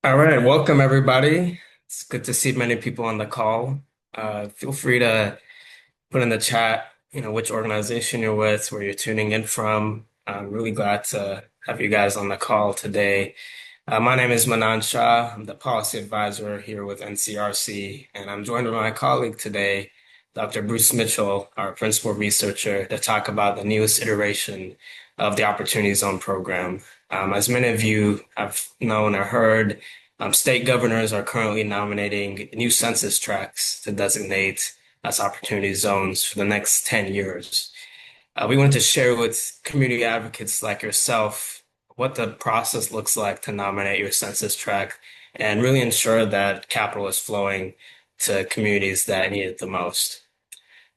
All right, welcome everybody. It's good to see many people on the call. Feel free to put in the chat, which organization you're with, where you're tuning in from. I'm really glad to have you guys on the call today. My name is Manan Shah. I'm the policy advisor here with NCRC, and I'm joined by my colleague today, Dr. Bruce Mitchell, our principal researcher, to talk about the newest iteration of the Opportunity Zone program. As many of you have known or heard, state governors are currently nominating new census tracts to designate as opportunity zones for the next 10 years. We wanted to share with community advocates like yourself what the process looks like to nominate your census tract and really ensure that capital is flowing to communities that need it the most.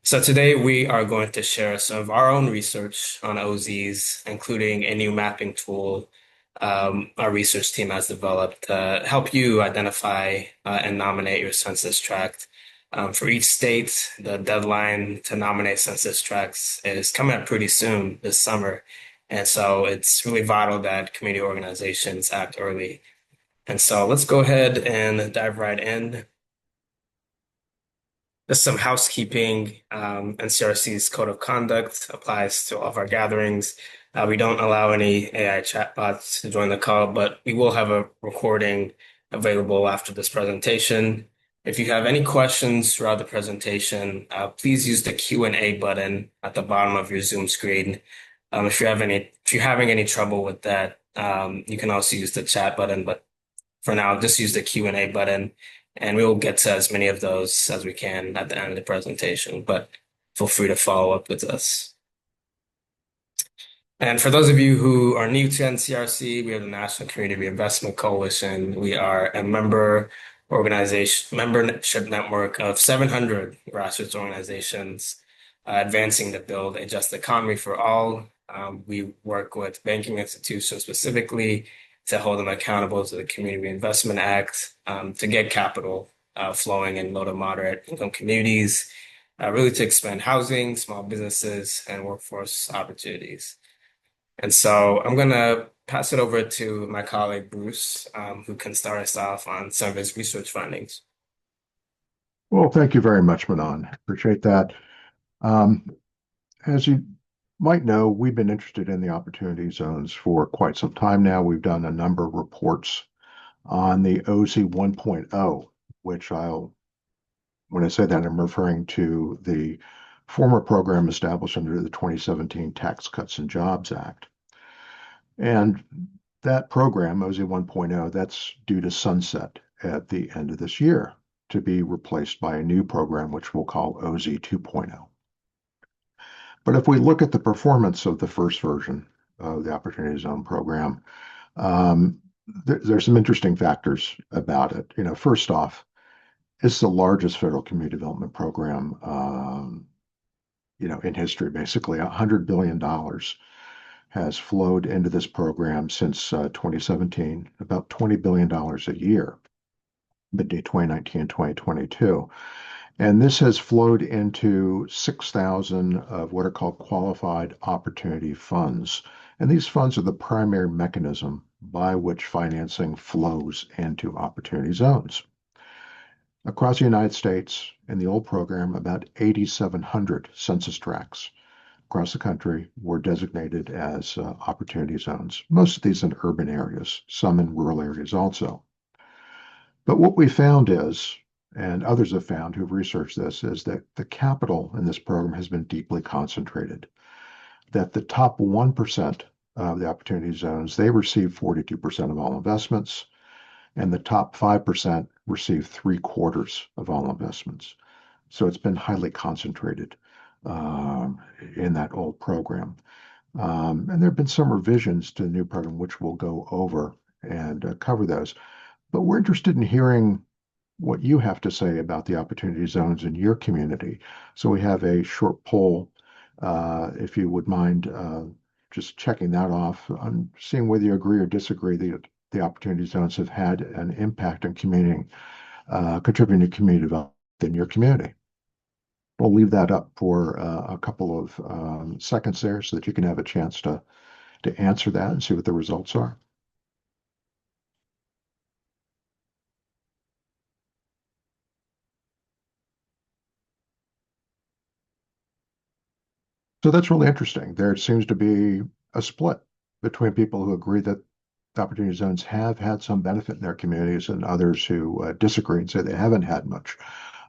So today we are going to share some of our own research on OZs, including a new mapping tool our research team has developed to help you identify and nominate your census tract. For each state, the deadline to nominate census tracts is coming up pretty soon this summer. And so it's really vital that community organizations act early. And so let's go ahead and dive right in. Just some housekeeping. NCRC's code of conduct applies to all of our gatherings. We don't allow any AI chatbots to join the call, but we will have a recording available after this presentation. If you have any questions throughout the presentation, please use the Q&A button at the bottom of your Zoom screen. If you're having any trouble with that, you can also use the chat button, but for now, just use the Q&A button and we will get to as many of those as we can at the end of the presentation, but feel free to follow up with us. And for those of you who are new to NCRC, we are the National Community Reinvestment Coalition. We are a membership network of 700 grassroots organizations advancing to build a just economy for all. We work with banking institutions specifically to hold them accountable to the Community Reinvestment Act, to get capital flowing in low to moderate income communities, really to expand housing, small businesses, and workforce opportunities. And so I'm going to pass it over to my colleague, Bruce, who can start us off on some of his research findings. Well, thank you very much, Manon. Appreciate that. Um, as you might know, we've been interested in the opportunity zones for quite some time now. We've done a number of reports on the OZ 1.0, which when I say that, I'm referring to the former program established under the 2017 Tax Cuts and Jobs Act. And that program, OZ 1.0, that's due to sunset at the end of this year to be replaced by a new program, which we'll call OZ 2.0. But if we look at the performance of the first version of the Opportunity Zone program, there's some interesting factors about it. First off, it's the largest federal community development program, in history. Basically, $100 billion has flowed into this program since 2017, about $20 billion a year between 2019 and 2022. And this has flowed into 6,000 of what are called qualified opportunity funds. And these funds are the primary mechanism by which financing flows into opportunity zones. Across the United States, in the old program, about 8,700 census tracts across the country were designated as opportunity zones. Most of these in urban areas, some in rural areas also. But what we found is, and others have found who've researched this, is that the capital in this program has been deeply concentrated. That the top 1% of the opportunity zones, they receive 42% of all investments, and the top 5% receive 3/4 of all investments. So it's been highly concentrated in that old program. And there have been some revisions to the new program, which we'll go over and cover those. But we're interested in hearing what you have to say about the opportunity zones in your community. So we have a short poll, if you would mind just checking that off, on seeing whether you agree or disagree that the opportunity zones have had an impact on community, contributing to community development in your community. We'll leave that up for a couple of seconds there so that you can have a chance to answer that and see what the results are. So that's really interesting. There seems to be a split between people who agree that the opportunity zones have had some benefit in their communities and others who disagree and say they haven't had much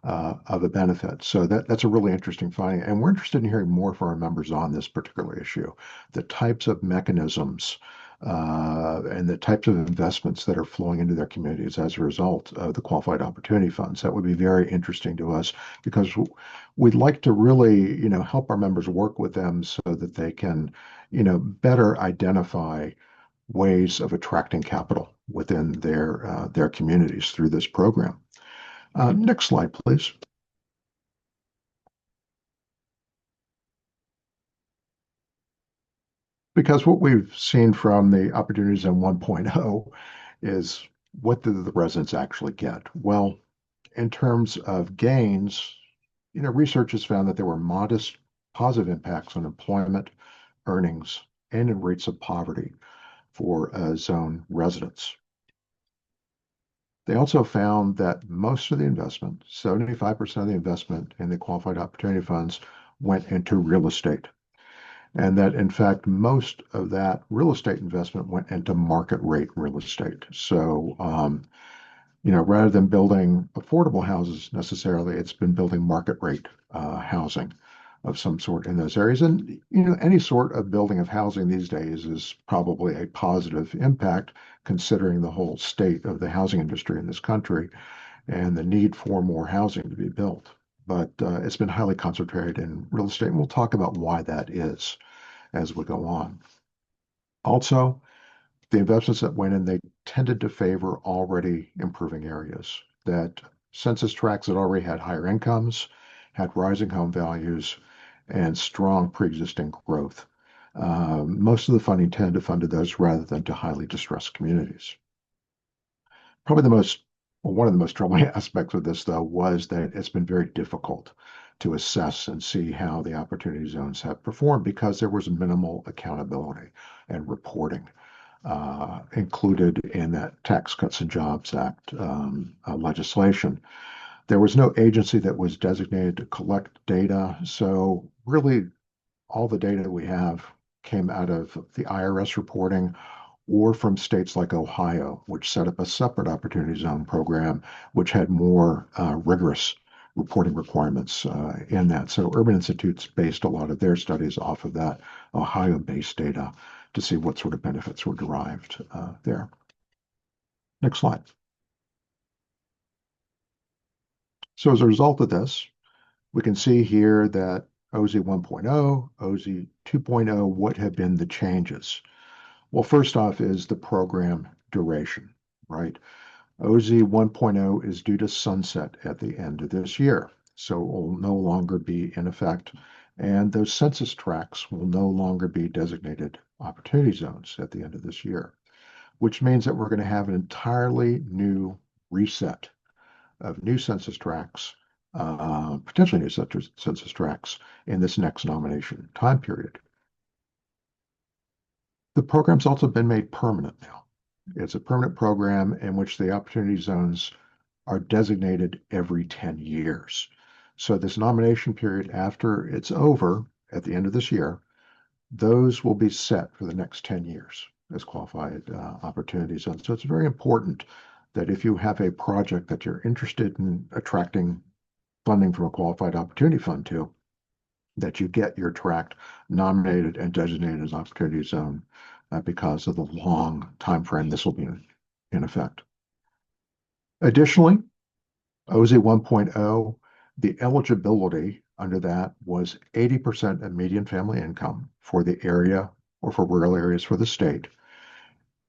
of a benefit. So that's a really interesting finding. And we're interested in hearing more from our members on this particular issue, the types of mechanisms and the types of investments that are flowing into their communities as a result of the qualified opportunity funds. That would be very interesting to us because we'd like to really, help our members work with them so that they can, better identify ways of attracting capital within their communities through this program. Next slide, please. Because what we've seen from the Opportunities in 1.0 is what did the residents actually get? Well, in terms of gains, research has found that there were modest positive impacts on employment, earnings, and in rates of poverty for zone residents. They also found that most of the investment, 75% of the investment in the qualified opportunity funds, went into real estate. And that, in fact, most of that real estate investment went into market rate real estate. So, rather than building affordable houses necessarily, it's been building market rate housing of some sort in those areas. And, any sort of building of housing these days is probably a positive impact considering the whole state of the housing industry in this country and the need for more housing to be built. But it's been highly concentrated in real estate. And we'll talk about why that is as we go on. Also, the investments that went in, they tended to favor already improving areas. That census tracts that already had higher incomes, had rising home values, and strong pre-existing growth. Most of the funding tended to fund to those rather than to highly distressed communities. Probably one of the most troubling aspects of this, though, was that it's been very difficult to assess and see how the opportunity zones have performed because there was minimal accountability and reporting included in that Tax Cuts and Jobs Act legislation. There was no agency that was designated to collect data. So, really, all the data that we have came out of the IRS reporting or from states like Ohio, which set up a separate opportunity zone program, which had more rigorous reporting requirements in that. So Urban Institute's based a lot of their studies off of that Ohio-based data to see what sort of benefits were derived there. Next slide. So as a result of this, we can see here that OZ 1.0, OZ 2.0, what have been the changes? Well, first off is the program duration, right? OZ 1.0 is due to sunset at the end of this year, so it will no longer be in effect. And those census tracts will no longer be designated opportunity zones at the end of this year, which means that we're going to have an entirely new reset of new census tracts, potentially new census tracts in this next nomination time period. The program's also been made permanent now. It's a permanent program in which the opportunity zones are designated every 10 years. So this nomination period after it's over at the end of this year, those will be set for the next 10 years as qualified opportunity zones. So it's very important that if you have a project that you're interested in attracting funding from a qualified opportunity fund to, that you get your tract nominated and designated as opportunity zone because of the long time frame this will be in effect. Additionally, OZ 1.0, the eligibility under that was 80% of median family income for the area or for rural areas for the state.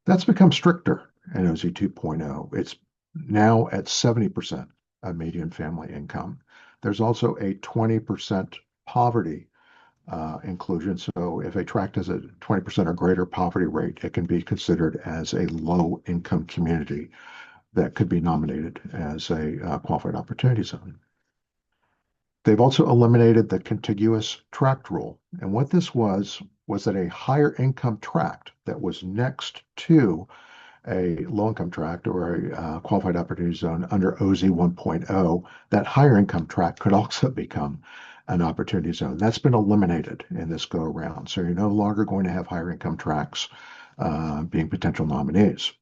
That's become stricter in OZ 2.0. It's now at 70% of median family income. There's also a 20% poverty inclusion. So if a tract has a 20% or greater poverty rate, it can be considered as a low income community that could be nominated as a qualified opportunity zone. They've also eliminated the contiguous tract rule. And what this was that a higher income tract that was next to a low income tract or a qualified opportunity zone under OZ 1.0, that higher income tract could also become an opportunity zone. That's been eliminated in this go around. So you're no longer going to have higher income tracts being potential nominees.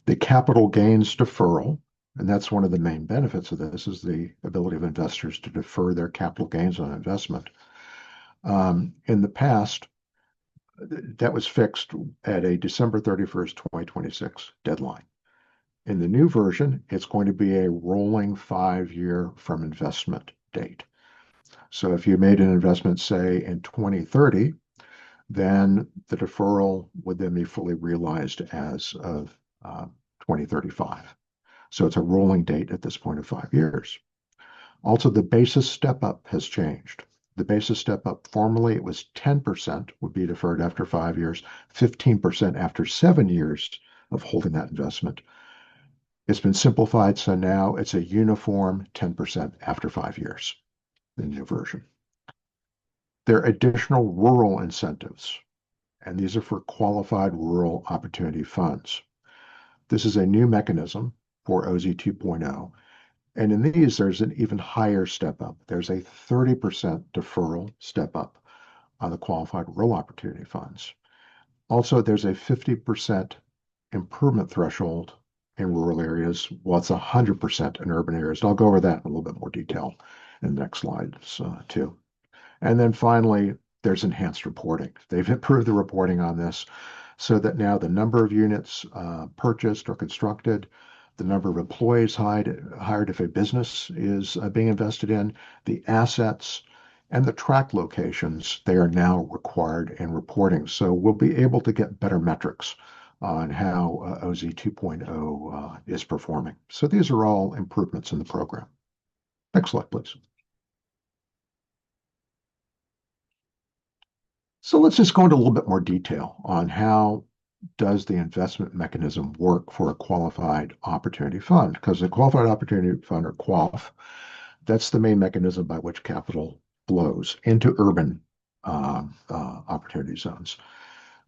The capital gains deferral, and that's one of the main benefits of this, is the ability of investors to defer their capital gains on investment. In the past, that was fixed at a December 31st, 2026 deadline. In the new version, it's going to be a rolling 5-year from investment date. So if you made an investment, say, in 2030, then the deferral would then be fully realized as of 2035. So it's a rolling date at this point of 5 years. Also, the basis step up has changed. The basis step up, formerly it was 10% would be deferred after 5 years, 15% after 7 years of holding that investment. It's been simplified, so now it's a uniform 10% after 5 years, the new version. There are additional rural incentives, and these are for qualified rural opportunity funds. This is a new mechanism for OZ 2.0. And in these, there's an even higher step up. There's a 30% deferral step up on the qualified rural opportunity funds. Also, there's a 50% improvement threshold in rural areas, while it's 100% in urban areas. And I'll go over that in a little bit more detail in the next slides too. And then finally, there's enhanced reporting. They've improved the reporting on this so that now the number of units purchased or constructed, the number of employees hired if a business is being invested in, the assets, and the tract locations, they are now required in reporting. So we'll be able to get better metrics on how OZ 2.0 is performing. So these are all improvements in the program. Next slide, please. So let's just go into a little bit more detail on how does the investment mechanism work for a qualified opportunity fund? Because the qualified opportunity fund, or QOF, that's the main mechanism by which capital flows into urban opportunity zones.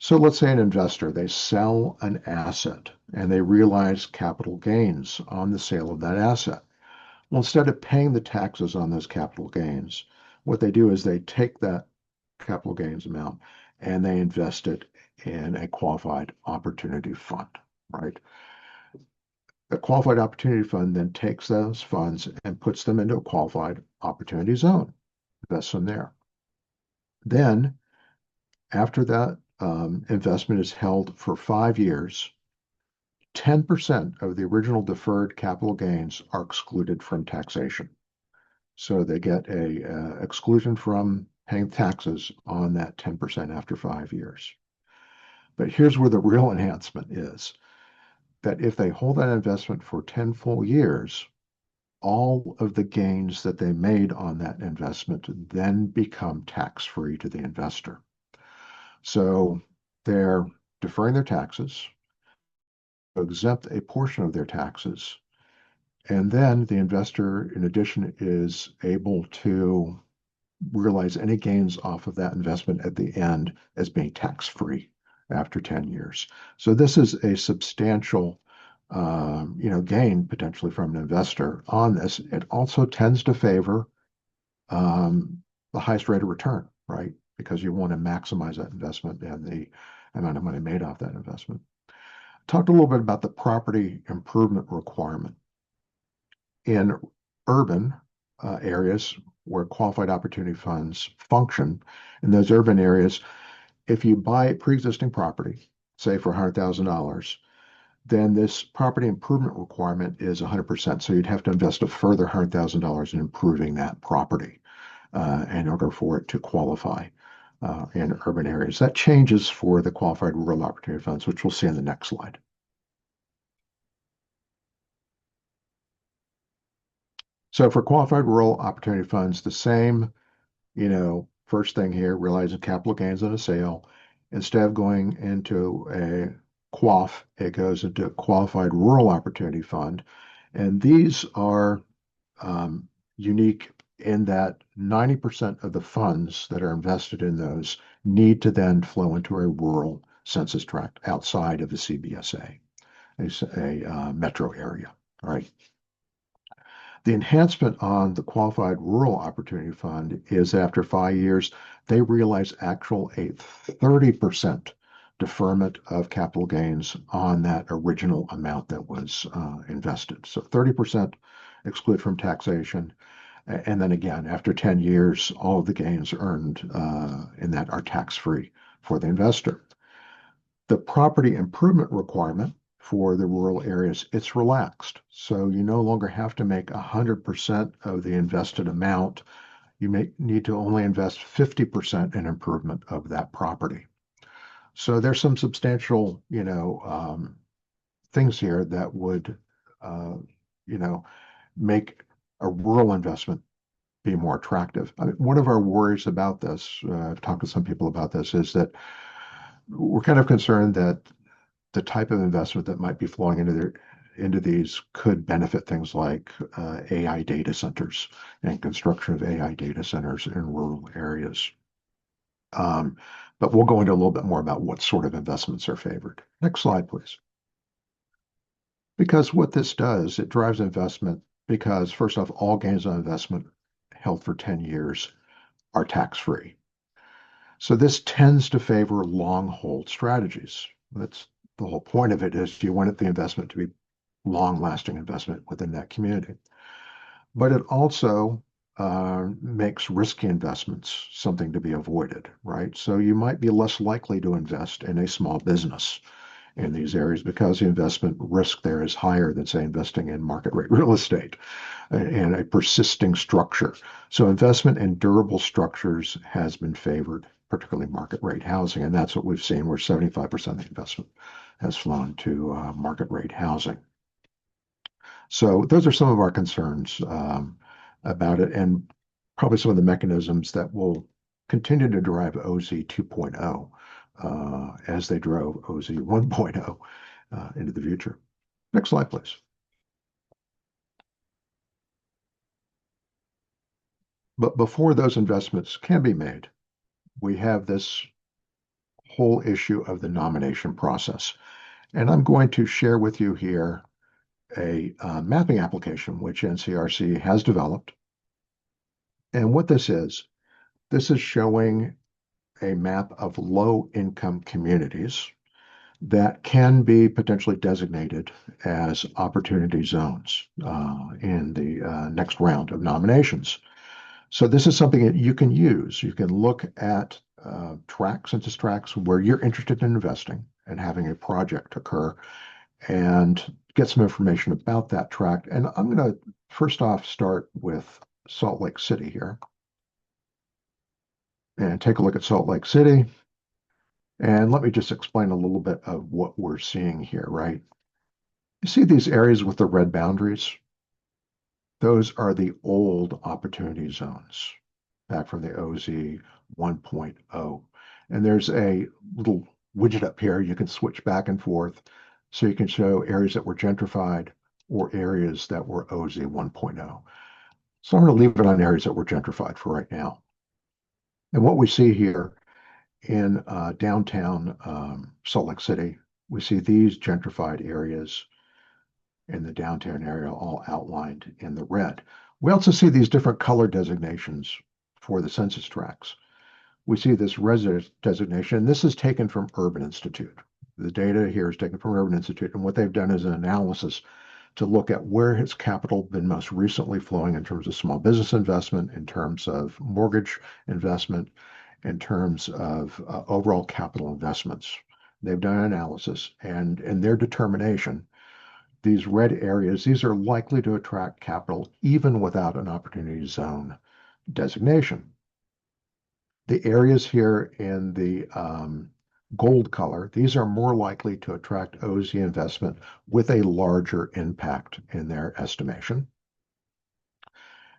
So let's say an investor, they sell an asset and they realize capital gains on the sale of that asset. Well, instead of paying the taxes on those capital gains, what they do is they take that capital gains amount and they invest it in a qualified opportunity fund, right? The qualified opportunity fund then takes those funds and puts them into a qualified opportunity zone, invests them there. Then, after that investment is held for 5 years, 10% of the original deferred capital gains are excluded from taxation. So they get a exclusion from paying taxes on that 10% after 5 years. But here's where the real enhancement is, that if they hold that investment for 10 full years, all of the gains that they made on that investment then become tax-free to the investor. So they're deferring their taxes, exempt a portion of their taxes, and then the investor, in addition, is able to realize any gains off of that investment at the end as being tax-free after 10 years. So this is a substantial gain potentially from an investor on this. It also tends to favor the highest rate of return, right? Because you want to maximize that investment and the amount of money made off that investment. Talked a little bit about the property improvement requirement. In urban areas where qualified opportunity funds function, in those urban areas, if you buy pre-existing property, say for $100,000, then this property improvement requirement is 100%. So you'd have to invest a further $100,000 in improving that property in order for it to qualify in urban areas. That changes for the qualified rural opportunity funds, which we'll see in the next slide. So for qualified rural opportunity funds, the same, first thing here, realizing capital gains on a sale. Instead of going into a QOF, it goes into a qualified rural opportunity fund. And these are unique in that 90% of the funds that are invested in those need to then flow into a rural census tract outside of the CBSA, a metro area, right? The enhancement on the Qualified Rural Opportunity Fund is after 5 years, they realize actual a 30% deferment of capital gains on that original amount that was invested. So 30% excluded from taxation. And then again, after 10 years, all of the gains earned in that are tax-free for the investor. The property improvement requirement for the rural areas, it's relaxed. So you no longer have to make 100% of the invested amount. You may need to only invest 50% in improvement of that property. So there's some substantial, things here that would, uh, you know, make a rural investment be more attractive. I mean, one of our worries about this, I've talked to some people about this, is that we're kind of concerned that the type of investment that might be flowing into these could benefit things like AI data centers and construction of AI data centers in rural areas. Um, but we'll go into a little bit more about what sort of investments are favored. Next slide, please. Because what this does, it drives investment because first off, all gains on investment held for 10 years are tax-free. So this tends to favor long hold strategies. That's the whole point of it is you want the investment to be long-lasting investment within that community. But it also makes risky investments something to be avoided, right? So you might be less likely to invest in a small business in these areas because the investment risk there is higher than, say, investing in market rate real estate and a persisting structure. So investment in durable structures has been favored, particularly market rate housing, and that's what we've seen where 75% of the investment has flown to market rate housing. So those are some of our concerns about it, and probably some of the mechanisms that will continue to drive OZ 2.0 as they drove OZ 1.0 into the future. Next slide, please. But before those investments can be made, we have this whole issue of the nomination process. And I'm going to share with you here a mapping application which NCRC has developed. And what this is showing a map of low income communities that can be potentially designated as opportunity zones in the next round of nominations. So this is something that you can use. You can look at census tracts where you're interested in investing and having a project occur and get some information about that tract. And I'm going to first off start with Salt Lake City here and take a look at Salt Lake City. And let me just explain a little bit of what we're seeing here, right? You see these areas with the red boundaries? Those are the old opportunity zones back from the OZ 1.0. And there's a little widget up here you can switch back and forth so you can show areas that were gentrified or areas that were OZ 1.0. So I'm going to leave it on areas that were gentrified for right now. And what we see here in downtown Salt Lake City, we see these gentrified areas in the downtown area all outlined in the red. We also see these different color designations for the census tracts. We see this resident designation. This is taken from Urban Institute. The data here is taken from Urban Institute, and what they've done is an analysis to look at where has capital been most recently flowing in terms of small business investment, in terms of mortgage investment, in terms of overall capital investments. They've done an analysis, and in their determination, these red areas, these are likely to attract capital even without an opportunity zone designation. The areas here in the gold color, these are more likely to attract OZ investment with a larger impact in their estimation.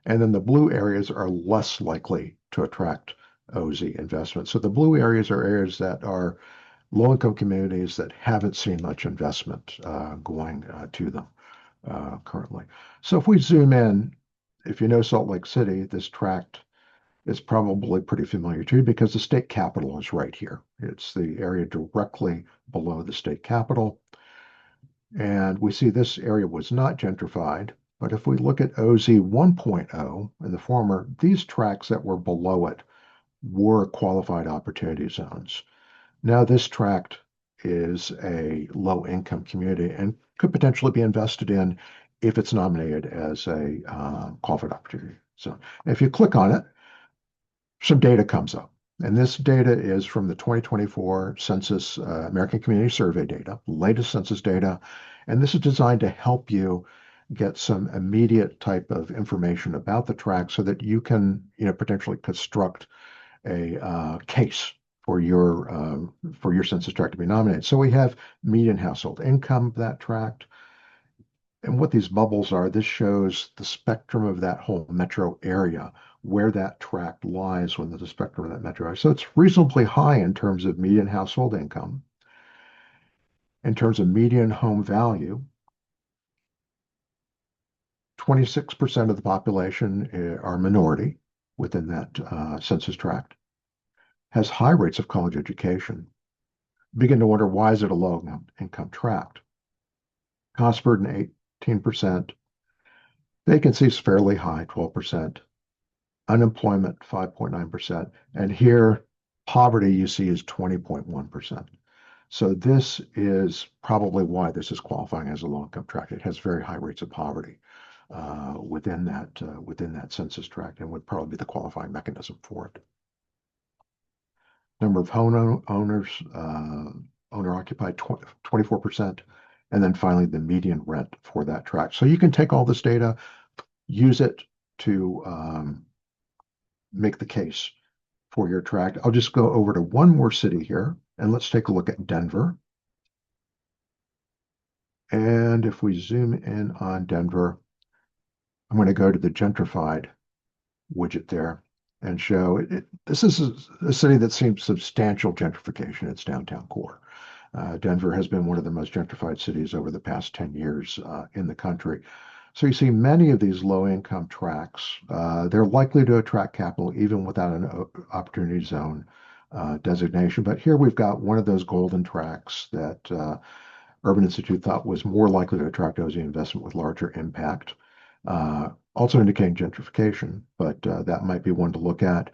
And then the blue areas are less likely to attract OZ investment. So the blue areas are areas that are low-income communities that haven't seen much investment going to them currently. So if we zoom in, if you know Salt Lake City, this tract is probably pretty familiar too because the state capitol is right here. It's the area directly below the state capitol. And we see this area was not gentrified. But if we look at OZ 1.0 in the former, these tracts that were below it were qualified opportunity zones. Now this tract is a low income community and could potentially be invested in if it's nominated as a qualified opportunity zone. If you click on it, some data comes up. And this data is from the 2024 Census American Community Survey data, latest census data. And this is designed to help you get some immediate type of information about the tract so that you can, potentially construct a case for your census tract to be nominated. So we have median household income of that tract. And what these bubbles are, this shows the spectrum of that whole metro area, where that tract lies within the spectrum of that metro area. So it's reasonably high in terms of median household income. In terms of median home value, 26% of the population are minority within that census tract, has high rates of college education. Begin to wonder, why is it a low income tract? Cost burden 18%. Vacancy is fairly high, 12%. Unemployment, 5.9%. And here, poverty you see is 20.1%. So this is probably why this is qualifying as a low-income tract. It has very high rates of poverty within that census tract, and would probably be the qualifying mechanism for it. Number of home owners, owner occupied 24%. And then finally, the median rent for that tract. So you can take all this data, use it to make the case for your tract. I'll just go over to one more city here, and let's take a look at Denver. And if we zoom in on Denver, I'm going to go to the gentrified widget there and show it. This is a city that seems substantial gentrification in its downtown core. Denver has been one of the most gentrified cities over the past 10 years in the country. So you see many of these low-income tracts, they're likely to attract capital even without an opportunity zone designation. But here we've got one of those golden tracts that Urban Institute thought was more likely to attract OZ investment with larger impact. Also indicating gentrification, but that might be one to look at.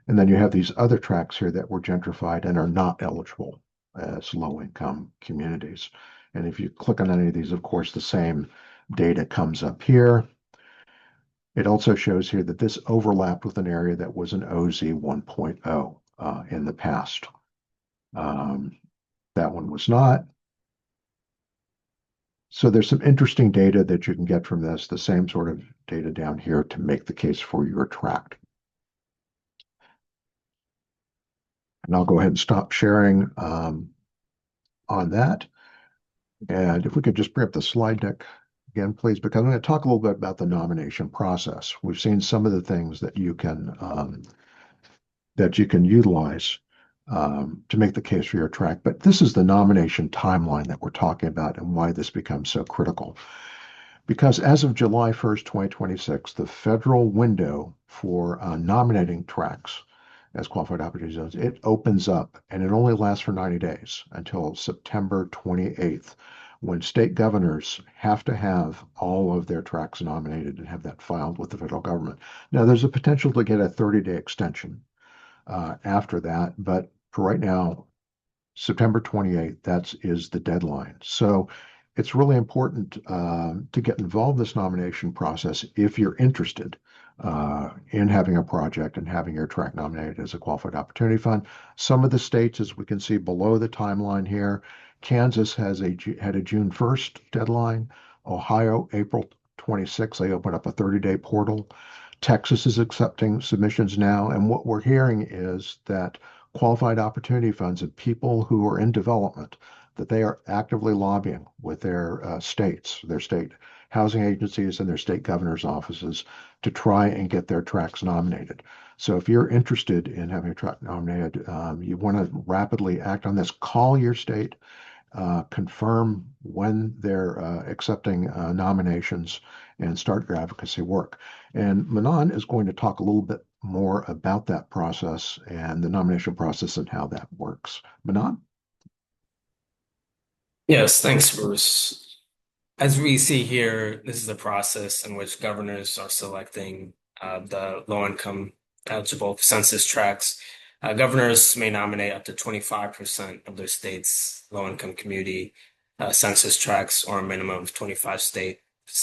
And then you have these other tracts here that were gentrified and are not eligible as low-income communities. And if you click on any of these, of course, the same data comes up here. It also shows here that this overlapped with an area that was an OZ 1.0 in the past. That one was not. So there's some interesting data that you can get from this, the same sort of data down here to make the case for your tract. And I'll go ahead and stop sharing on that. And if we could just bring up the slide deck again, please, because I'm going to talk a little bit about the nomination process. We've seen some of the things that you can utilize to make the case for your tract, but this is the nomination timeline that we're talking about and why this becomes so critical. Because as of July 1st, 2026, the federal window for nominating tracts as qualified opportunity zones, it opens up, and it only lasts for 90 days until September 28th, when state governors have to have all of their tracts nominated and have that filed with the federal government. Now, there's a potential to get a 30-day extension after that, but for right now, September 28th, is the deadline. So it's really important to get involved in this nomination process if you're interested in having a project and having your tract nominated as a qualified opportunity fund. Some of the states, as we can see below the timeline here, Kansas had a June 1st deadline. Ohio, April 26th, they opened up a 30-day portal. Texas is accepting submissions now. And what we're hearing is that qualified opportunity funds of people who are in development, that they are actively lobbying with their states, their state housing agencies and their state governor's offices to try and get their tracts nominated. So if you're interested in having a tract nominated, you want to rapidly act on this. Call your state, confirm when they're accepting nominations, and start your advocacy work. And Manon is going to talk a little bit more about that process and the nomination process and how that works. Manon? Yes, thanks, Bruce. As we see here, this is the process in which governors are selecting the low-income eligible census tracts. Governors may nominate up to 25% of their state's low-income community census tracts, or a minimum of 25 state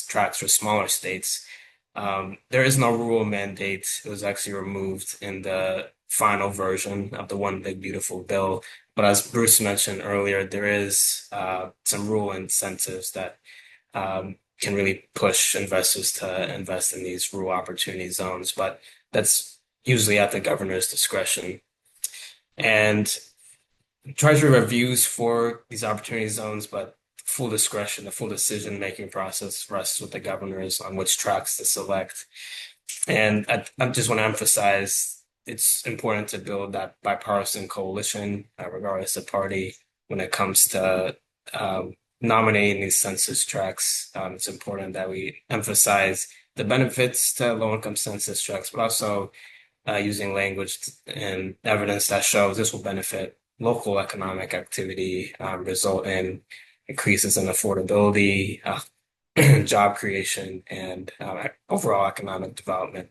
tracts for smaller states. There is no rule mandate. It was actually removed in the final version of the One Big Beautiful Bill. But as Bruce mentioned earlier, there is some rule incentives that can really push investors to invest in these rural opportunity zones, but that's usually at the governor's discretion. And Treasury reviews for these opportunity zones, but full discretion, the full decision-making process rests with the governors on which tracks to select. And I just want to emphasize it's important to build that bipartisan coalition, regardless of party, when it comes to nominating these census tracts. It's important that we emphasize the benefits to low-income census tracts, but also using language and evidence that shows this will benefit local economic activity, result in increases in affordability, job creation, and overall economic development.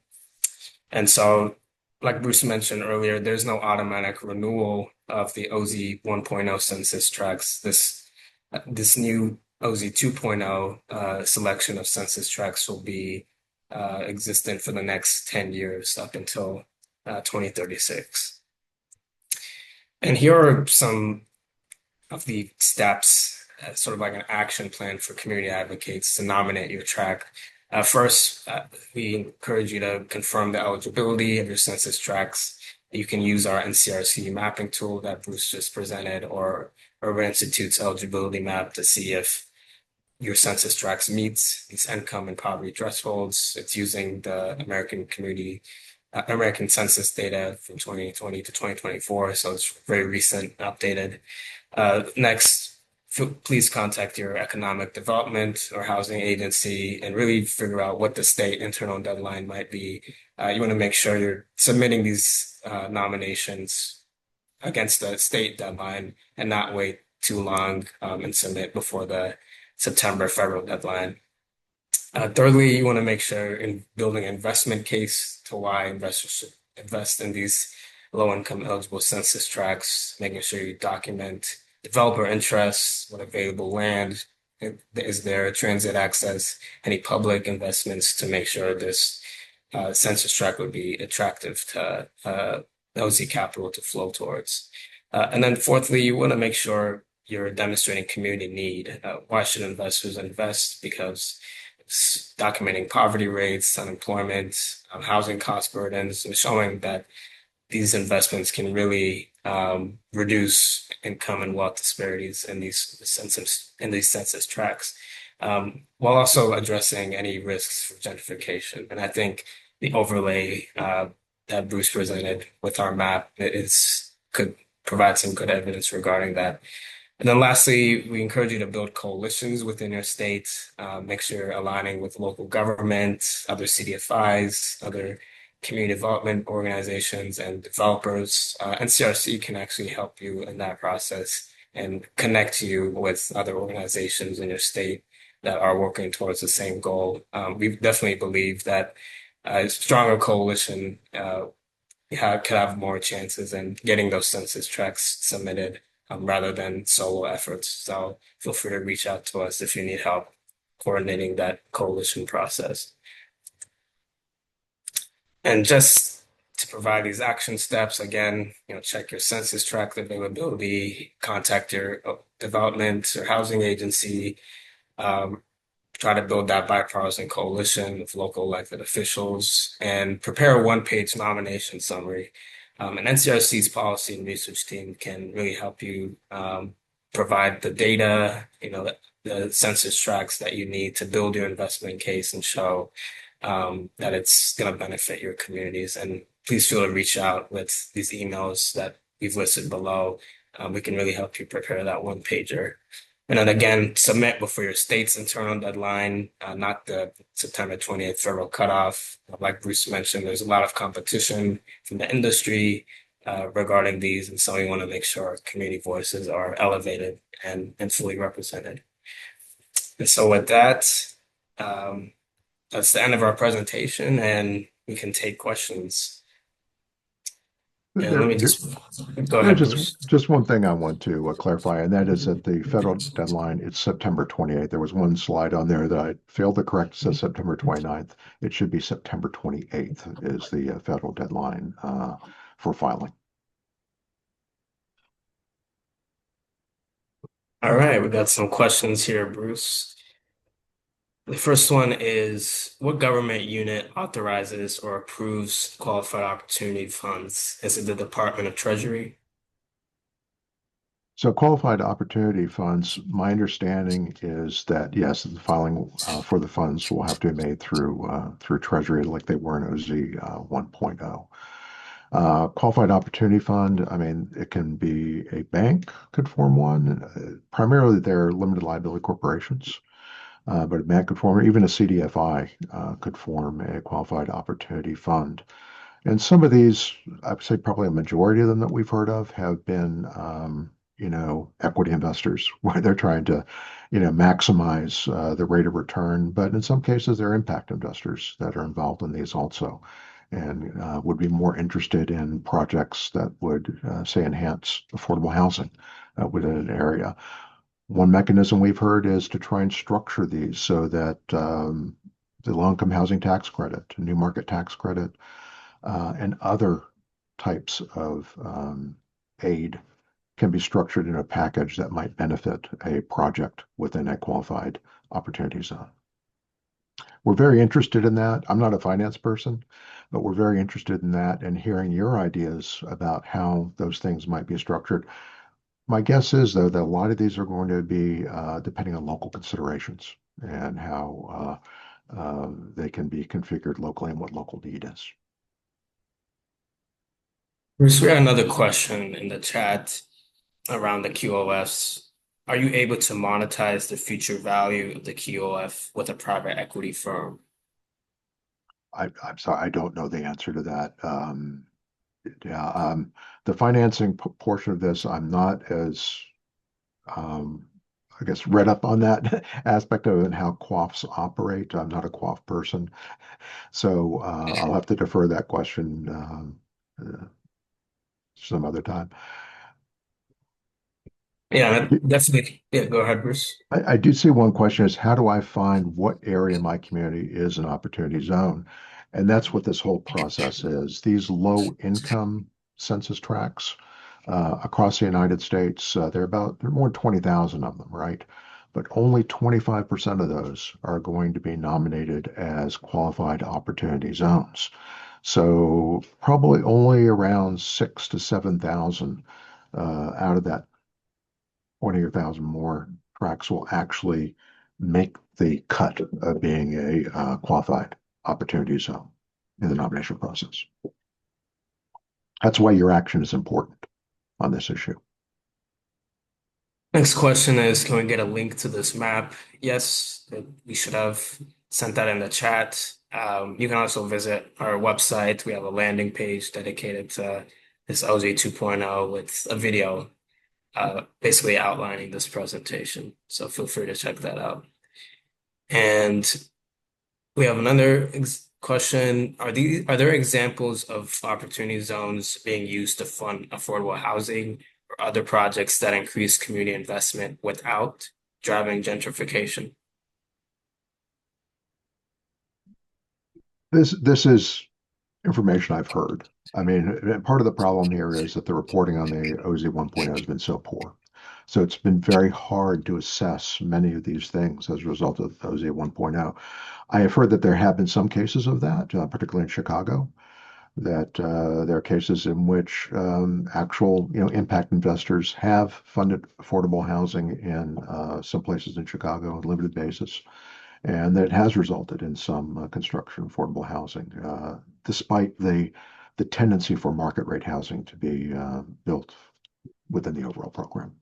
And so, like Bruce mentioned earlier, there's no automatic renewal of the OZ 1.0 census tracts. This new OZ 2.0 selection of census tracts will be existent for the next 10 years up until 2036. And here are some of the steps, sort of like an action plan for community advocates to nominate your tract. First, we encourage you to confirm the eligibility of your census tracts. You can use our NCRC mapping tool that Bruce just presented, or Urban Institute's eligibility map to see if your census tracts meets these income and poverty thresholds. It's using the American census data from 2020 to 2024, so it's very recent, updated. Next, please contact your economic development or housing agency and really figure out what the state internal deadline might be. You want to make sure you're submitting these nominations against the state deadline and not wait too long and submit before the September federal deadline. Thirdly, you want to make sure in building an investment case to why investors should invest in these low-income eligible census tracts, making sure you document developer interests, what available land is there, transit access, any public investments to make sure this census tract would be attractive to LZ capital to flow towards. And then fourthly, you want to make sure you're demonstrating community need. Why should investors invest? Because it's documenting poverty rates, unemployment, housing cost burdens, and showing that these investments can really reduce income and wealth disparities in these census tracts, while also addressing any risks for gentrification. And I think the overlay that Bruce presented with our map could provide some good evidence regarding that. And then lastly, we encourage you to build coalitions within your state. Make sure you're aligning with local government, other CDFIs, other community development organizations and developers. NCRC can actually help you in that process and connect you with other organizations in your state that are working towards the same goal. We definitely believe that a stronger coalition could have more chances in getting those census tracts submitted rather than solo efforts. So feel free to reach out to us if you need help coordinating that coalition process. And just to provide these action steps, again, check your census tract availability, contact your development or housing agency, try to build that bipartisan coalition of local elected officials, and prepare a one-page nomination summary. And NCRC's policy and research team can really help you provide the data, the census tracts that you need to build your investment case and show that it's going to benefit your communities. And please feel to reach out with these emails that we've listed below. We can really help you prepare that one pager. And then again, submit before your state's internal deadline, not the September 28th federal cutoff. Like Bruce mentioned, there's a lot of competition from the industry regarding these, and so we want to make sure our community voices are elevated and fully represented. And so with that, um, that's the end of our presentation, and we can take questions. And let There, me there, just go there's ahead, Bruce. just one thing I want to clarify, and that is that the federal deadline is September 28th. There was one slide on there that I failed to correct. It says September 29th. It should be September 28th is the federal deadline for filing. All right, we got some questions here, Bruce. The first one is, what government unit authorizes or approves qualified opportunity funds? Is it the Department of Treasury? So qualified opportunity funds, my understanding is that yes, the filing for the funds will have to be made through Treasury like they were in OZ 1.0. Qualified Opportunity Fund, I mean, it can be a bank could form one. Primarily, they're limited liability corporations, but a bank could form, even a CDFI could form a Qualified Opportunity Fund. And some of these, I would say probably a majority of them that we've heard of have been, equity investors where they're trying to, maximize the rate of return. But in some cases, they're impact investors that are involved in these also and would be more interested in projects that would, say, enhance affordable housing within an area. One mechanism we've heard is to try and structure these so that the low-income housing tax credit, new market tax credit, and other types of aid can be structured in a package that might benefit a project within a qualified opportunity zone. We're very interested in that. I'm not a finance person, but we're very interested in that and hearing your ideas about how those things might be structured. My guess is, though, that a lot of these are going to be depending on local considerations and how they can be configured locally and what local need is. Bruce, we had another question in the chat around the QOFs. Are you able to monetize the future value of the QOF with a private equity firm? I'm sorry, I don't know the answer to that. Yeah, the financing portion of this, I'm not as, um, I guess, read up on that aspect of it and how QOFs operate. I'm not a QOF person, so I'll have to defer that question some other time. Yeah, definitely. Yeah, go ahead, Bruce. I do see one question is how do I find what area in my community is an opportunity zone? And that's what this whole process is. These low income census tracts across the United States, there are more than 20,000 of them, right? But only 25% of those are going to be nominated as qualified opportunity zones. So probably only around 6 to 7,000 out of that 20 or 1,000 more tracks will actually make the cut of being a qualified opportunity zone in the nomination process. That's why your action is important on this issue. Next question is, can we get a link to this map? Yes, we should have sent that in the chat. You can also visit our website. We have a landing page dedicated to this OZ 2.0 with a video basically outlining this presentation. So feel free to check that out. And we have another question. Are there examples of opportunity zones being used to fund affordable housing or other projects that increase community investment without driving gentrification? This is information I've heard. I mean, part of the problem here is that the reporting on the OZ 1.0 has been so poor. So it's been very hard to assess many of these things as a result of OZ 1.0. I have heard that there have been some cases of that, particularly in Chicago, that there are cases in which actual, impact investors have funded affordable housing in some places in Chicago on a limited basis, and that has resulted in some construction of affordable housing, despite the tendency for market rate housing to be built within the overall program.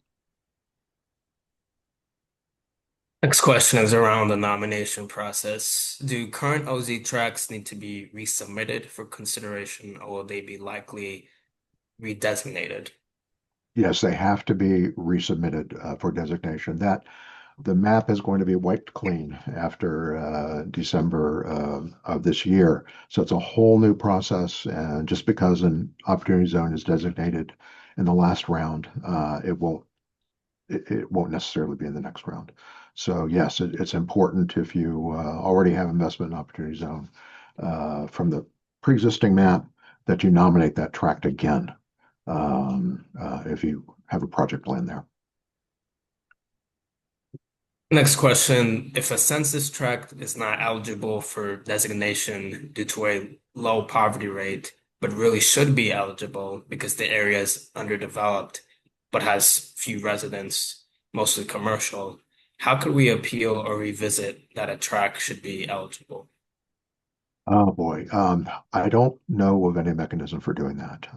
Next question is around the nomination process. Do current OZ tracks need to be resubmitted for consideration, or will they be likely redesignated? Yes, they have to be resubmitted for designation. That The map is going to be wiped clean after December of this year. So it's a whole new process. And just because an opportunity zone is designated in the last round, it won't necessarily be in the next round. So yes, it's important if you already have investment in opportunity zone from the pre-existing map that you nominate that tract again if you have a project land there. Next question. If a census tract is not eligible for designation due to a low poverty rate, but really should be eligible because the area is underdeveloped but has few residents, mostly commercial, how could we appeal or revisit that a tract should be eligible? Oh boy, I don't know of any mechanism for doing that.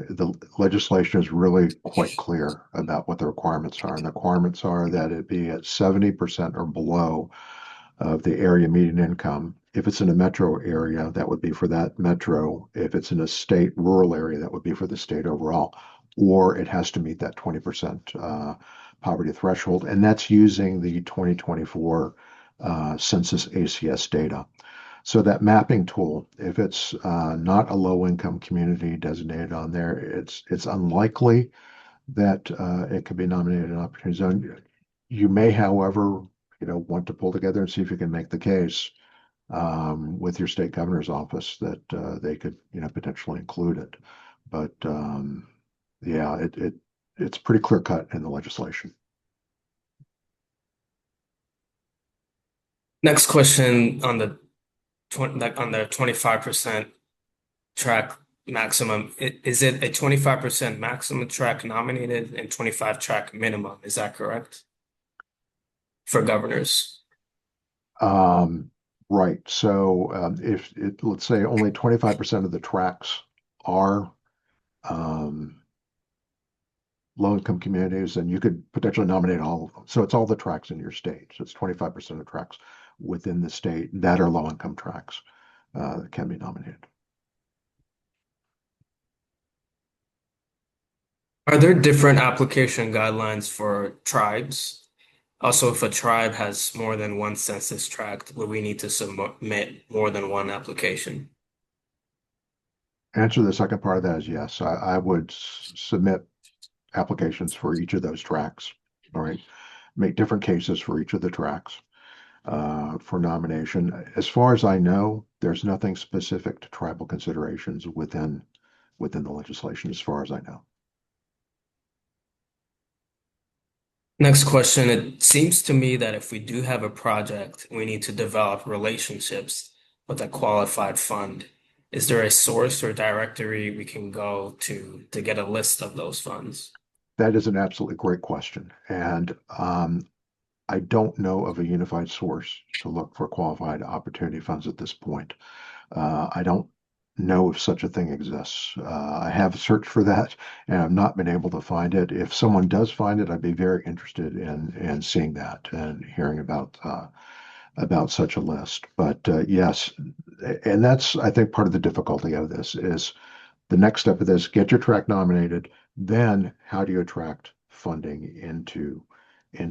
The legislation is really quite clear about what the requirements are, and the requirements are that it be at 70% or below of the area median income. If it's in a metro area, that would be for that metro. If it's in a state rural area, that would be for the state overall. Or it has to meet that 20% poverty threshold, and that's using the 2024 census ACS data. So that mapping tool, if it's not a low-income community designated on there, it's unlikely that it could be nominated an opportunity zone. You may, however, want to pull together and see if you can make the case with your state governor's office that they could, potentially include it. But yeah, it's pretty clear cut in the legislation. Next question on the 25% track maximum. Is it a 25% maximum track nominated and 25 track minimum? Is that correct? For governors. Um, right. So if let's say only 25% of the tracks are um, low-income communities, and you could potentially nominate all of them. So it's all the tracks in your state. So it's 25% of tracks within the state that are low-income tracks that can be nominated. Are there different application guidelines for tribes? Also, if a tribe has more than one census tract, would we need to submit more than one application? Answer to the second part of that is yes. I would submit applications for each of those tracks. All right. Make different cases for each of the tracks for nomination. As far as I know, there's nothing specific to tribal considerations within the legislation, as far as I know. Next question. It seems to me that if we do have a project, we need to develop relationships with a qualified fund. Is there a source or directory we can go to get a list of those funds? That is an absolutely great question. And I don't know of a unified source to look for qualified opportunity funds at this point. I don't know if such a thing exists. I have searched for that and I've not been able to find it. If someone does find it, I'd be very interested in seeing that and hearing about such a list. But yes, and that's I think part of the difficulty of this is the next step of this, get your track nominated, then how do you attract funding into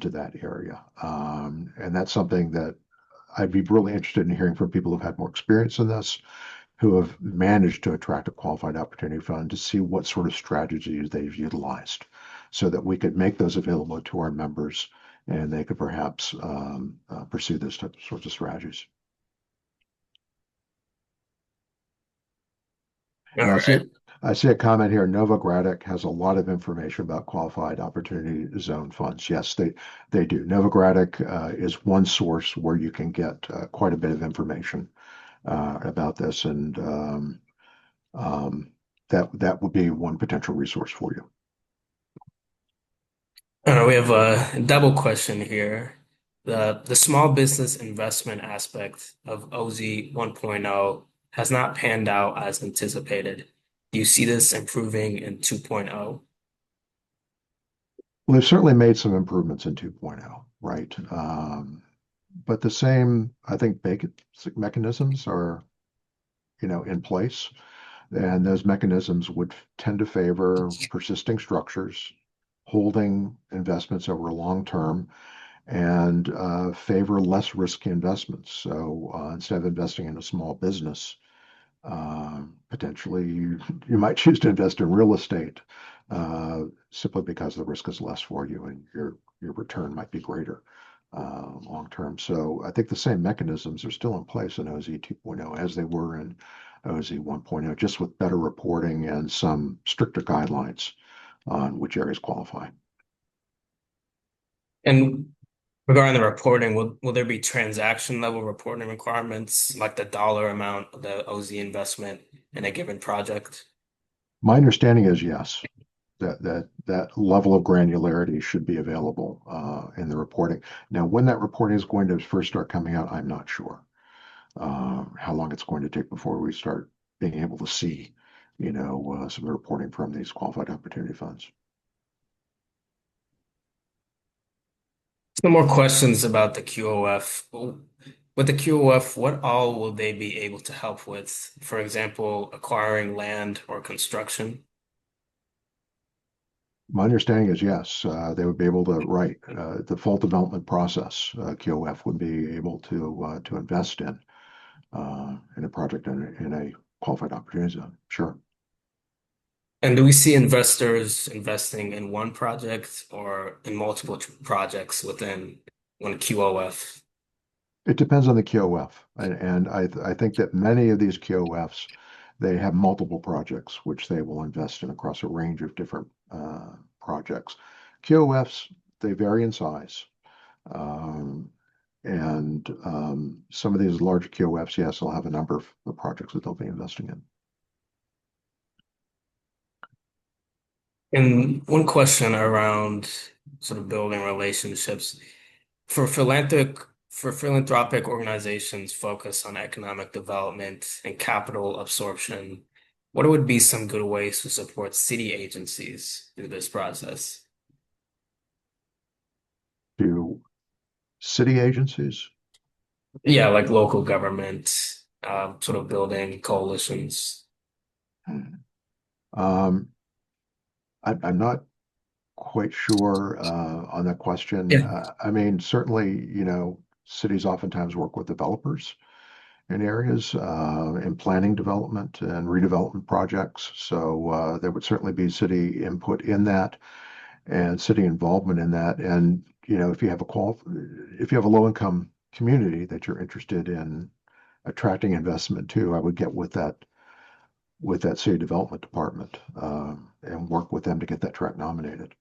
that area? And that's something that I'd be really interested in hearing from people who've had more experience in this, who have managed to attract a qualified opportunity fund to see what sort of strategies they've utilized so that we could make those available to our members and they could perhaps pursue those sorts of strategies. All And right. I see a comment here. Novogradac has a lot of information about qualified opportunity zone funds. Yes, they do. Novogradac is one source where you can get quite a bit of information about this, and um, that would be one potential resource for you. We have a double question here. The small business investment aspect of OZ 1.0 has not panned out as anticipated. Do you see this improving in 2.0? Well, they've certainly made some improvements in 2.0, right? But the same, I think, basic mechanisms are, in place. And those mechanisms would tend to favor persisting structures, holding investments over a long term, and favor less risky investments. So instead of investing in a small business, potentially you might choose to invest in real estate simply because the risk is less for you and your return might be greater long term. So I think the same mechanisms are still in place in OZ 2.0 as they were in OZ 1.0, just with better reporting and some stricter guidelines on which areas qualify. And regarding the reporting, will there be transaction level reporting requirements, like the dollar amount of the OZ investment in a given project? My understanding is yes, that level of granularity should be available in the reporting. Now, when that reporting is going to first start coming out, I'm not sure. How long it's going to take before we start being able to see, some of the reporting from these qualified opportunity funds. Some more questions about the QOF. With the QOF, what all will they be able to help with? For example, acquiring land or construction? My understanding is yes, they would be able to write the full development process. QOF would be able to invest in a project in a qualified opportunity zone. Sure. And do we see investors investing in one project or in multiple projects within one QOF? It depends on the QOF, and I think that many of these QOFs they have multiple projects which they will invest in across a range of different projects. QOFs they vary in size, um, and some of these large QOFs, yes, they'll have a number of projects that they'll be investing in. And one question around sort of building relationships for philanthropic organizations focused on economic development and capital absorption, what would be some good ways to support city agencies through this process? To city agencies, Yeah, like local government, sort of building coalitions. um, I'm not quite sure on that question. Yeah. I mean, certainly, cities oftentimes work with developers in areas in planning development and redevelopment projects. So there would certainly be city input in that and city involvement in that. And if you have a low income community that you're interested in attracting investment to, I would get with that city development department and work with them to get that tract nominated.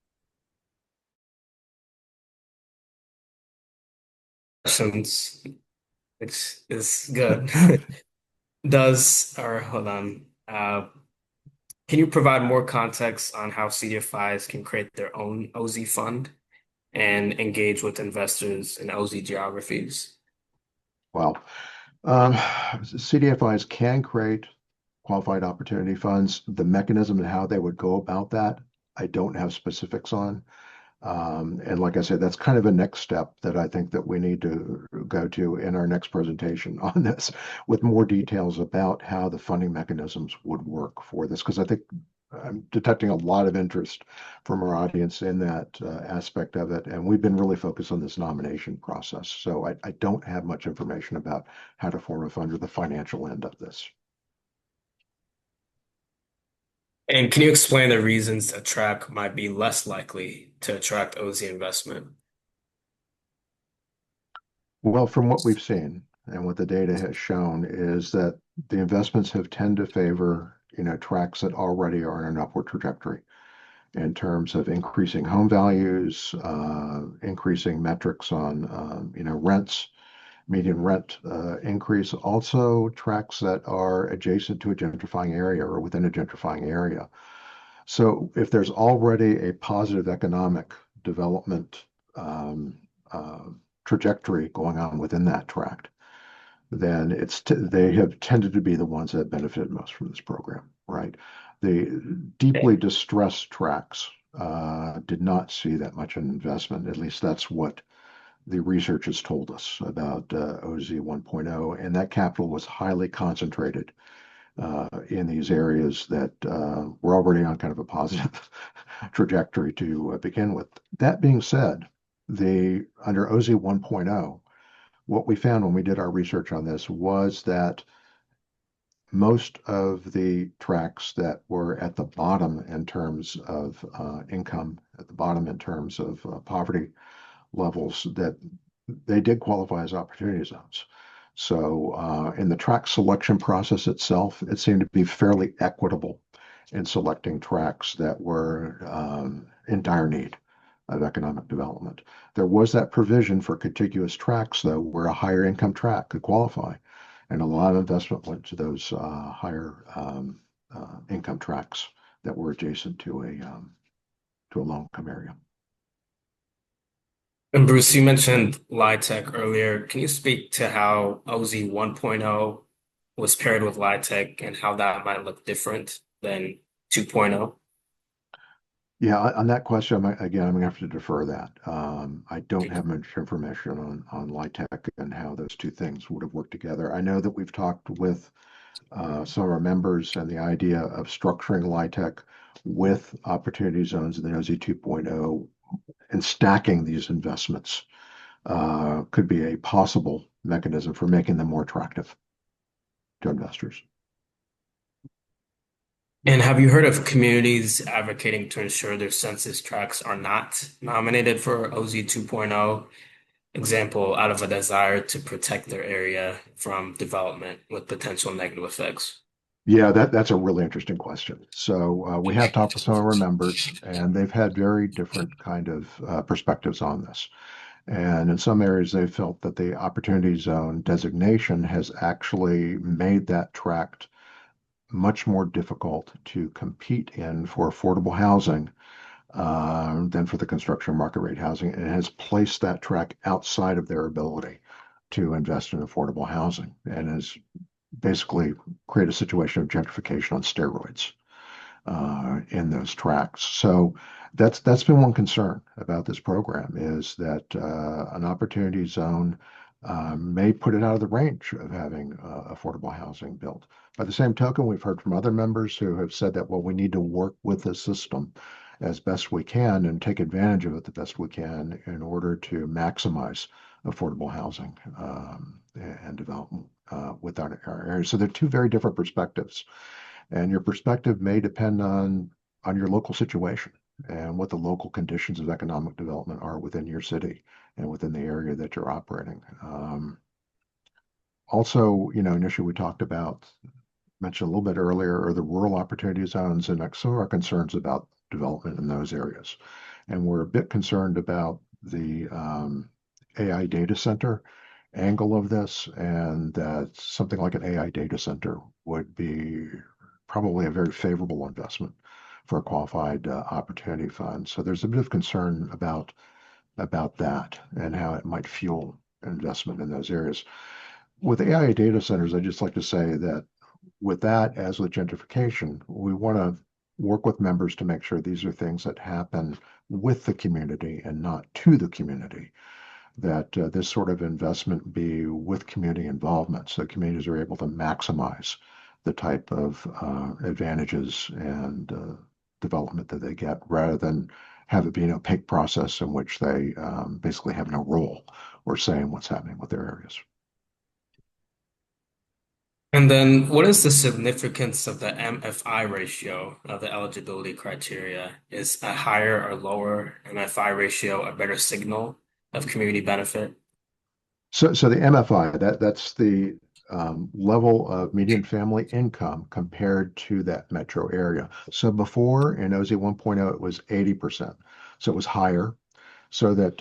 Questions, which is good. Or hold on. Can you provide more context on how CDFIs can create their own OZ fund and engage with investors in OZ geographies? Well, um, CDFIs can create qualified opportunity funds. The mechanism and how they would go about that, I don't have specifics on. And like I said, that's kind of a next step that I think that we need to go to in our next presentation on this with more details about how the funding mechanisms would work for this, because I think I'm detecting a lot of interest from our audience in that aspect of it. And we've been really focused on this nomination process. So I don't have much information about how to form a fund or the financial end of this. And can you explain the reasons a track might be less likely to attract OZ investment? Well, from what we've seen and what the data has shown is that the investments have tended to favor, tracks that already are in an upward trajectory in terms of increasing home values, increasing metrics on, rents, median rent increase. Also, tracks that are adjacent to a gentrifying area or within a gentrifying area. So, if there's already a positive economic development um, uh, trajectory going on within that tract, then they have tended to be the ones that benefited most from this program, right? The deeply distressed tracts did not see that much investment. At least that's what the research has told us about OZ 1.0, and that capital was highly concentrated in these areas that were already on kind of a positive trajectory to begin with. That being said, The under OZ 1.0, what we found when we did our research on this was that most of the tracts that were at the bottom in terms of income, at the bottom in terms of poverty levels, that they did qualify as opportunity zones. So in the tract selection process itself, it seemed to be fairly equitable in selecting tracts that were in dire need of economic development. There was that provision for contiguous tracts, though, where a higher income tract could qualify. And a lot of investment went to those higher income tracts that were adjacent to a low income area. And Bruce, you mentioned LIHTC earlier. Can you speak to how OZ 1.0 was paired with LIHTC and how that might look different than 2.0? Yeah, on that question, again, I'm going to have to defer that. I don't have much information on LIHTC and how those two things would have worked together. I know that we've talked with some of our members and the idea of structuring LIHTC with opportunity zones in the OZ 2.0 and stacking these investments could be a possible mechanism for making them more attractive to investors. And have you heard of communities advocating to ensure their census tracts are not nominated for OZ 2.0? Example, out of a desire to protect their area from development with potential negative effects. Yeah, that's a really interesting question. So we have talked with some of our members, and they've had very different kind of perspectives on this. And in some areas, they felt that the opportunity zone designation has actually made that tract much more difficult to compete in for affordable housing than for the construction market rate housing, and has placed that tract outside of their ability to invest in affordable housing, and has basically create a situation of gentrification on steroids in those tracts. So that's been one concern about this program is that an opportunity zone may put it out of the range of having affordable housing built. By the same token, we've heard from other members who have said that, well, we need to work with the system as best we can and take advantage of it the best we can in order to maximize affordable housing and development within our area. So they're two very different perspectives, and your perspective may depend on your local situation and what the local conditions of economic development are within your city and within the area that you're operating. Also, an issue we talked about, mentioned a little bit earlier, are the rural opportunity zones and some of our concerns about development in those areas. And we're a bit concerned about the AI data center angle of this, and that something like an AI data center would be probably a very favorable investment for a qualified opportunity fund. So there's a bit of concern about that and how it might fuel investment in those areas. With AI data centers, I'd just like to say that with that, as with gentrification, we want to work with members to make sure these are things that happen with the community and not to the community. That this sort of investment be with community involvement so communities are able to maximize the type of advantages and development that they get rather than have it be an opaque process in which they basically have no role or say in what's happening with their areas. And then what is the significance of the MFI ratio of the eligibility criteria? Is a higher or lower MFI ratio a better signal of community benefit? So the MFI, that's the level of median family income compared to that metro area. So before in OZ 1.0, it was 80%. So it was higher, so that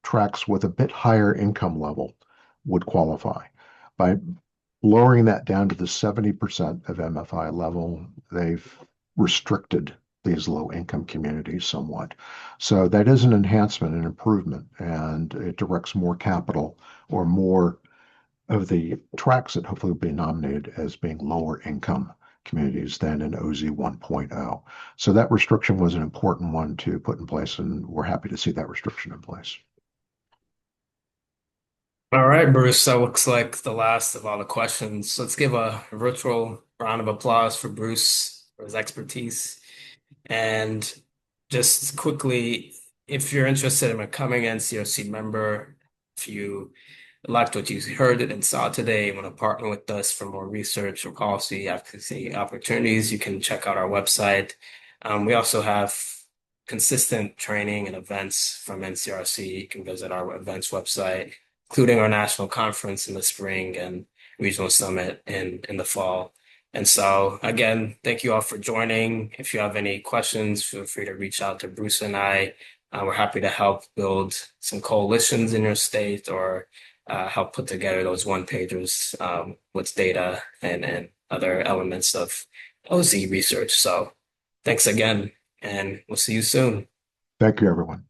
tracks with a bit higher income level would qualify. By lowering that down to the 70% of MFI level, they've restricted these low income communities somewhat. So that is an enhancement and improvement, and it directs more capital or more of the tracks that hopefully will be nominated as being lower income communities than in OZ 1.0. So that restriction was an important one to put in place, and we're happy to see that restriction in place. All right, Bruce, that looks like the last of all the questions. Let's give a virtual round of applause for Bruce for his expertise. And just quickly, if you're interested in becoming an NCRC member, if you liked what you heard and saw today, want to partner with us for more research or policy advocacy opportunities, you can check out our website. We also have consistent training and events from NCRC. You can visit our events website, including our national conference in the spring and regional summit in the fall. And so, again, thank you all for joining. If you have any questions, feel free to reach out to Bruce and I. We're happy to help build some coalitions in your state or help put together those one pagers with data and other elements of OZ research. So thanks again, and we'll see you soon. Thank you, everyone.